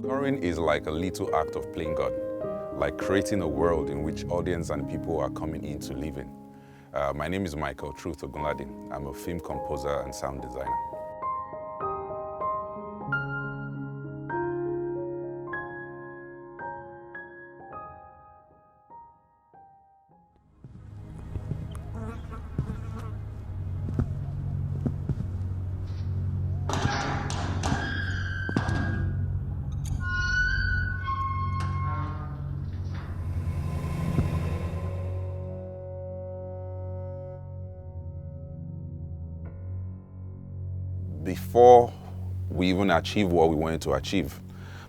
Scoring is like a little act of playing God, like creating a world in which audience and people are coming in to live in. My name is Michael Truth Ogunlade. I'm a film composer and sound designer. Before we even achieved what we wanted to achieve,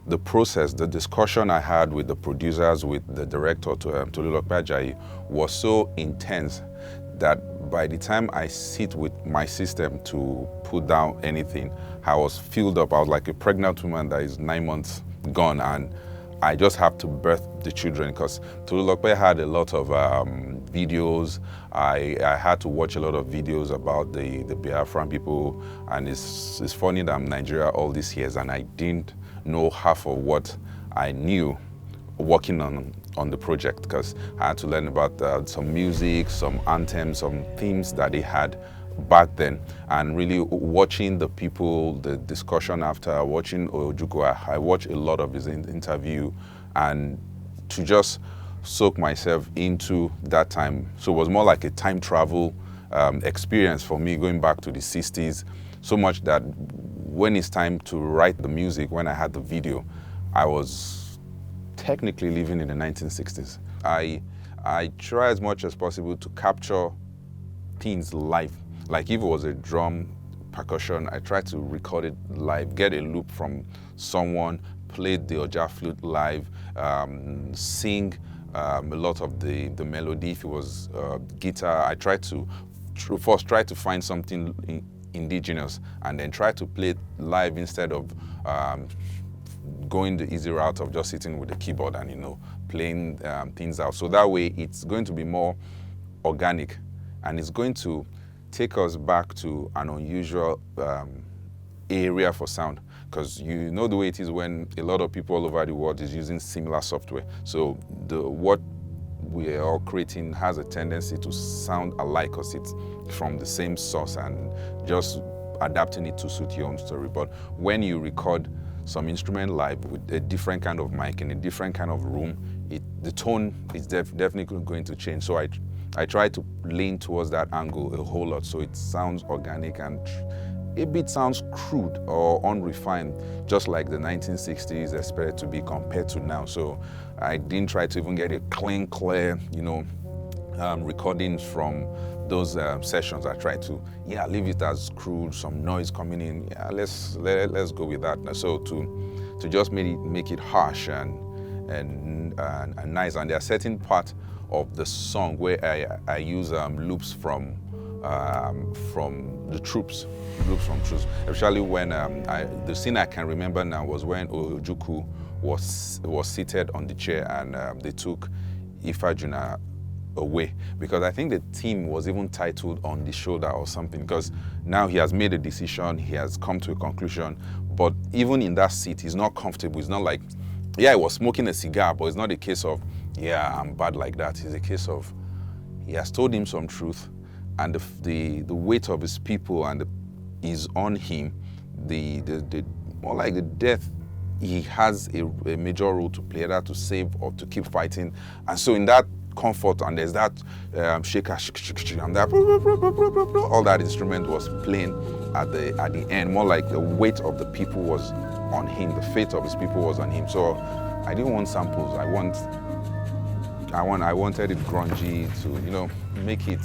the process, the discussion I had with the producers, with the director, Tolulope Ajayi, was so intense that by the time I sit with my system to put down anything, I was filled up. I was like a pregnant woman that is 9 months gone, and I just have to birth the children because Tolulope had a lot of videos. I had to watch a lot of videos about the Biafran people, and it's funny that I'm in Nigeria all these years and I didn't know half of what I knew working on the project, because I had to learn about some music, some anthems, some themes that they had back then, and really watching the people, the discussion after, watching Ojukwu. I watched a lot of his interview and to just soak myself into that time. So it was more like a time travel experience for me, going back to the 60s, so much that when it's time to write the music, when I had the video, I was technically living in the 1960s. I try as much as possible to capture things live. Like if it was a drum, percussion, I try to record it live, get a loop from someone, play the Oja flute live, sing a lot of the melody. If it was guitar, I try to first try to find something indigenous and then try to play it live instead of going the easy route of just sitting with the keyboard and playing things out. So that way it's going to be more organic and it's going to take us back to an unusual area for sound, because you know the way it is when a lot of people all over the world is using similar software. So what we are all creating has a tendency to sound alike because it's from the same source and just adapting it to suit your own story. But when you record some instrument live with a different kind of mic in a different kind of room, the tone is definitely going to change. So I try to lean towards that angle a whole lot so it sounds organic and a bit sounds crude or unrefined, just like the 1960s expected to be compared to now. So I didn't try to even get a clean, clear, recordings from those sessions. I tried to, leave it as crude, some noise coming in. Let's go with that. So to just make it harsh and nice. And there are certain parts of the song where I use loops from the troops, especially when the scene I can remember now was when Ojukwu was seated on the chair and they took Ifajuna away, because I think the theme was even titled On the Shoulder or something, because now he has made a decision, he has come to a conclusion, but even in that seat he's not comfortable. It's not like, he was smoking a cigar, but it's not a case of, I'm bad like that. It's a case of, he has told him some truth and the weight of his people is on him. The more like the death, he has a major role to play, either to save or to keep fighting. And so in that comfort, and there's that shaker, and that all that instrument was playing at the end, more like the weight of the people was on him, the fate of his people was on him. So I didn't want samples. I wanted it grungy to make it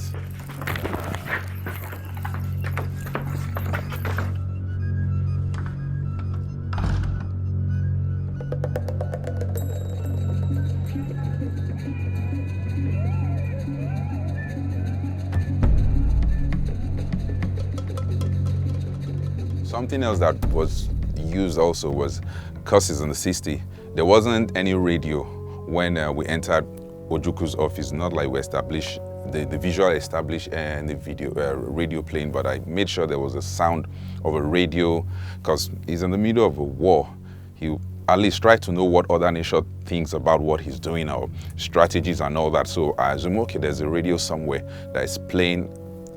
something else that was used also was, because it's in the 60s, there wasn't any radio when we entered Ojukwu's office. Not like we established the visual established and the video radio playing, but I made sure there was a sound of a radio, because he's in the middle of a war. He at least try to know what other nation thinks about what he's doing or strategies and all that. So I assume, okay, there's a radio somewhere that is playing,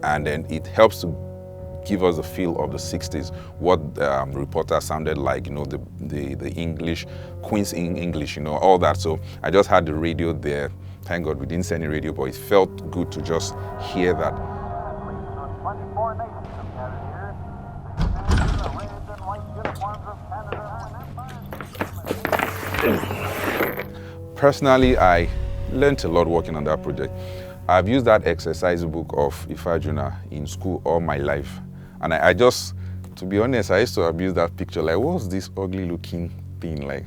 and then it helps to give us a feel of the 60s, what Reporter sounded like, you know, the English, Queen's English, you know, all that. So I just had the radio there. Thank God we didn't see any radio, but it felt good to just hear that. 24 nations have gathered here. The red and white uniforms of Canada are Personally, I learned a lot working on that project. I've used that exercise book of Ifajuna in school all my life. And I just, to be honest, I used to abuse that picture. Like, what's this ugly looking thing? Like,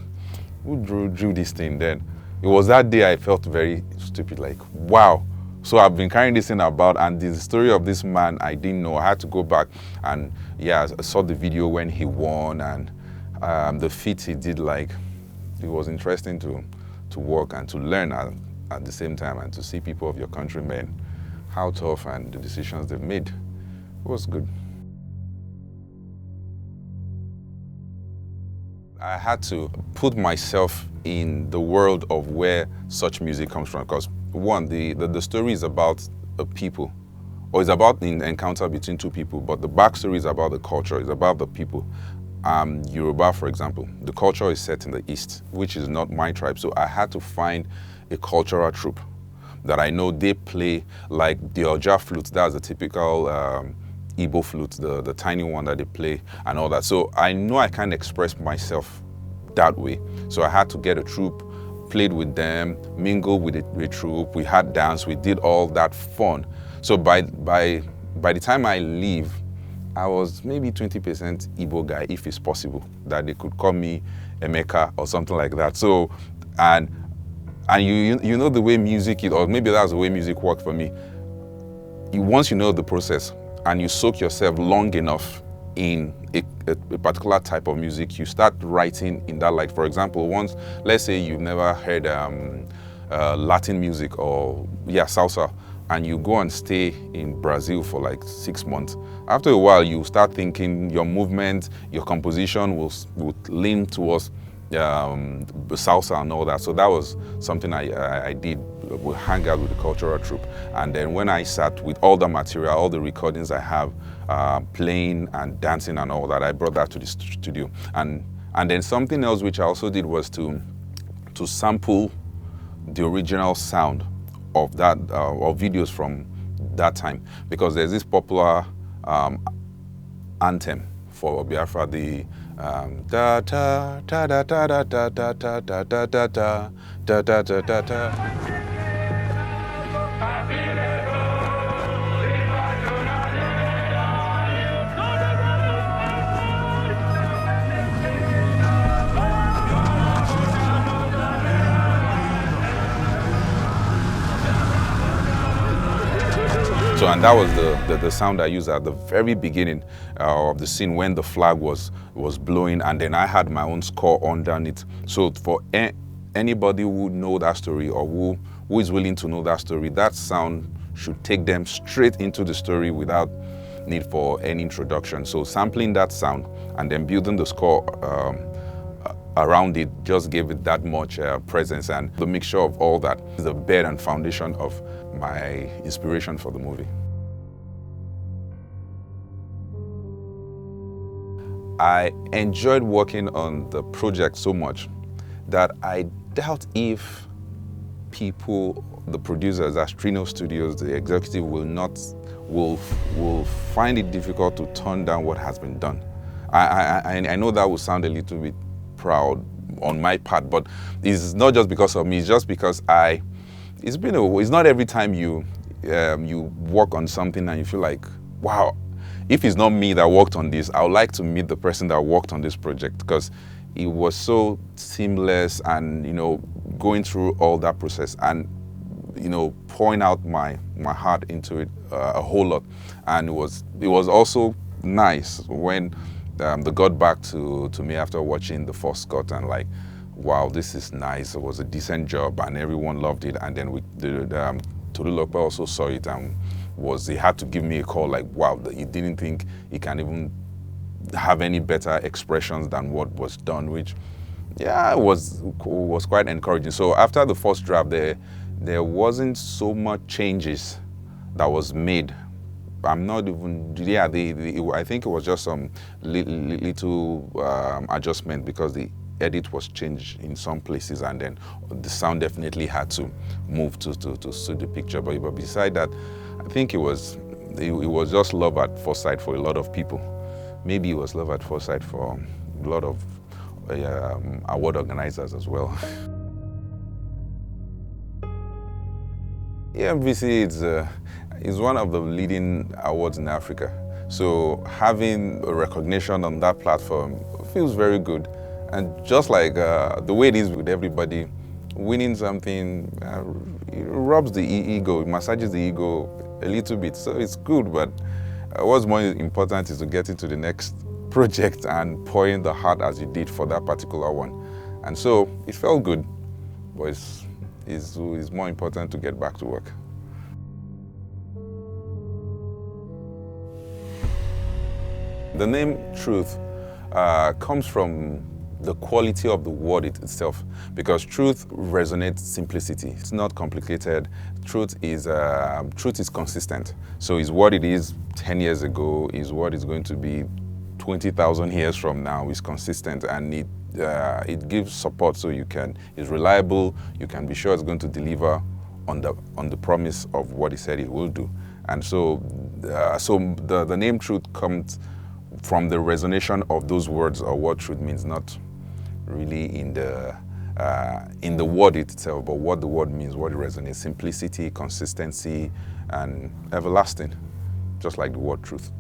who drew this thing then? It was that day I felt very stupid, like, wow. So I've been carrying this thing about, and the story of this man, I didn't know. I had to go back and, yeah, I saw the video when he won, and the feat he did, like, it was interesting to work and to learn at the same time, and to see people of your countrymen, how tough and the decisions they've made. It was good. I had to put myself in the world of where such music comes from, because one, the story is about a people, or it's about an encounter between two people, but the backstory is about the culture, it's about the people. Yoruba, for example, the culture is set in the East, which is not my tribe, so I had to find a cultural troupe that I know they play like the Oja flute. That's the typical Igbo flute, the tiny one that they play and all that. So I know I can't express myself that way. So I had to get a troupe, played with them, mingled with the troupe. We had dance, we did all that fun. So by the time I leave, I was maybe 20% Igbo guy, if it's possible, that they could call me Emeka or something like that. So, and you know the way music is, or maybe that's the way music worked for me. Once you know the process and you soak yourself long enough in a particular type of music, you start writing in that light. For example, once, let's say you've never heard Latin music or, yeah, salsa, and you go and stay in Brazil for like 6 months. After a while, you start thinking your movement, your composition will lean towards salsa and all that. So that was something I did. We hang out with the cultural troupe, and then when I sat with all the material, all the recordings I have, playing and dancing and all that, I brought that to the studio. And then something else which I also did was to sample the original sound of that of videos from that time, because there's this popular anthem for Biafra, the da da da da da da da da da da da da da da da da da. So, and that was the sound I used at the very beginning of the scene when the flag was blowing, and then I had my own score underneath. So for anybody who know that story, or who is willing to know that story, that sound should take them straight into the story without need for any introduction. So sampling that sound and then building the score around it just gave it that much presence, and the mixture of all that is the bed and foundation of my inspiration for the movie. I enjoyed working on the project so much that I doubt if people, the producers at Trino Studios, the executive will find it difficult to turn down what has been done. I know that will sound a little bit proud on my part, but it's not just because of me, it's just because it's not every time you work on something and you feel like, wow, if it's not me that worked on this, I would like to meet the person that worked on this project, because it was so seamless, and going through all that process and pouring out my heart into it a whole lot. And it was also nice when they got back to me after watching the first cut and like, wow, this is nice. It was a decent job and everyone loved it. And then Tolulope also saw it and he had to give me a call like, wow, he didn't think he can even have any better expressions than what was done, which Yeah, it was quite encouraging. So after the first draft, there wasn't so much changes that was made. I'm not even, yeah, I think it was just some little adjustment because the edit was changed in some places, and then the sound definitely had to move to suit the picture. But beside that, I think it was just love at first sight for a lot of people. Maybe it was love at first sight for a lot of award organizers as well. EMVC is one of the leading awards in Africa. So having a recognition on that platform feels very good. And just like the way it is with everybody, winning something it rubs the ego, it massages the ego a little bit. So it's good, but what's more important is to get into the next project and pour in the heart as you did for that particular one. And so it felt good, but it's more important to get back to work. The name Truth comes from the quality of the word itself, because truth resonates simplicity. It's not complicated. Truth is consistent. So it's what it is 10 years ago, is what it's going to be 20,000 years from now. Is consistent, and it gives support, so it's reliable. You can be sure it's going to deliver on the promise of what it said it will do. And so the name Truth comes from the resonation of those words, or what truth means, not really in the word itself, but what the word means, what it resonates: simplicity, consistency, and everlasting, just like the word truth.